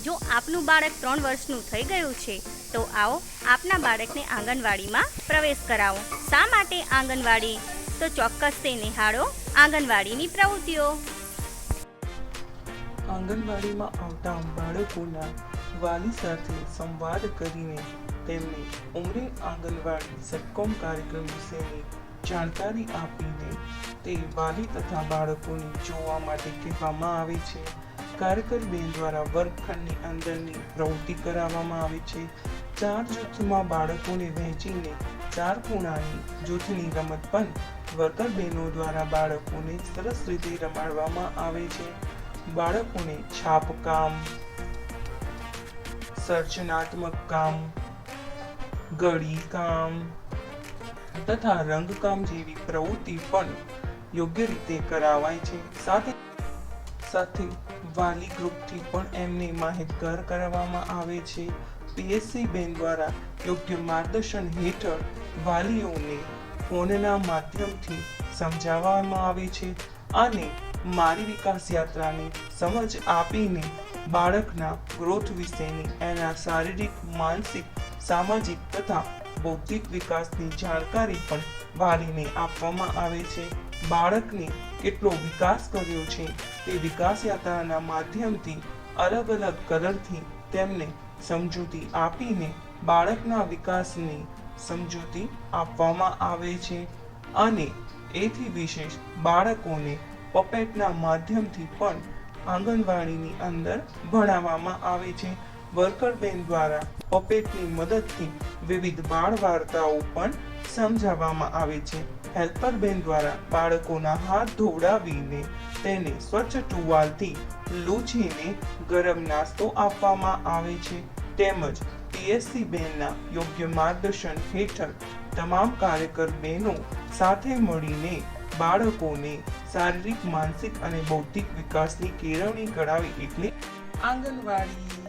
જો આપનું બાળક 3 વર્ષનું થઈ ગયું છે તો આવો આપના બાળકને આંગણવાડીમાં પ્રવેશ કરાવો. શા માટે આંગણવાડી? તો ચોક્કસ તે નિહાળો આંગણવાડીની પ્રવૃત્તિઓ. આંગણવાડીમાં આવતા બાળકોના વાલી સાથે સંવાદ કરીને તેમને ઉમરે આંગણવાડી સટકોમ કાર્યક્રમ વિશેની જાણકારી આપીને તે વાલી તથા બાળકોને જોવા માટે કહેવામાં આવે છે. કાર્યકર બેન દ્વારા વર્ગખંડની અંદરની પ્રવૃત્તિ કરાવવામાં આવે છે. 4 જૂથમાં બાળકોને વહેંચીને 4 ખૂણાની જૂથની રમત પણ વર્કર બહેનો દ્વારા બાળકોને સરસ રીતે રમાડવામાં આવે છે. બાળકોને છાપકામ, સર્જનાત્મક કામ, ગળી કામ તથા રંગકામ જેવી પ્રવૃત્તિ પણ યોગ્ય રીતે કરાવાય છે. સાથે વાલી ગ્રુપથી પણ એમને માહિતગાર કરવામાં આવે છે. પીએસસી બેન દ્વારા યોગ્ય માર્ગદર્શન હેઠળ વાલીઓને ફોનના માધ્યમથી સમજાવવામાં આવે છે અને મારી વિકાસ યાત્રાની સમજ આપીને બાળકના ગ્રોથ વિશેની એના શારીરિક, માનસિક, સામાજિક તથા બૌદ્ધિક વિકાસની જાણકારી પણ વાલીને આપવામાં આવે છે. બાળકને કેટલો વિકાસ કર્યો છે તે વિકાસ યાત્રાના માધ્યમથી અલગ અલગ કલરથી તેમને સમજૂતી આપીને બાળકના વિકાસની સમજૂતી આપવામાં આવે છે અને એથી વિશેષ બાળકોને પપેટના માધ્યમથી પણ આંગણવાડીની અંદર ભણાવવામાં આવે છે. વર્કર બેન દ્વારા પપેટની મદદથી વિવિધ બાળ વાર્તાઓ પણ સમજાવવામાં આવે છે. હેલ્પર બેન દ્વારા બાળકોના હાથ ધોવડાવીને તેને સ્વચ્છ ટુવાલથી લૂછીને ગરમ નાસ્તો આપવામાં આવે છે. તેમજ પીએસસી બેનના યોગ્ય માર્ગદર્શન હેઠળ તમામ કાર્યકર બહેનો સાથે મળીને બાળકોને શારીરિક, માનસિક અને બૌદ્ધિક વિકાસની કેળવણી કરાવી એટલે આંગણવાડી.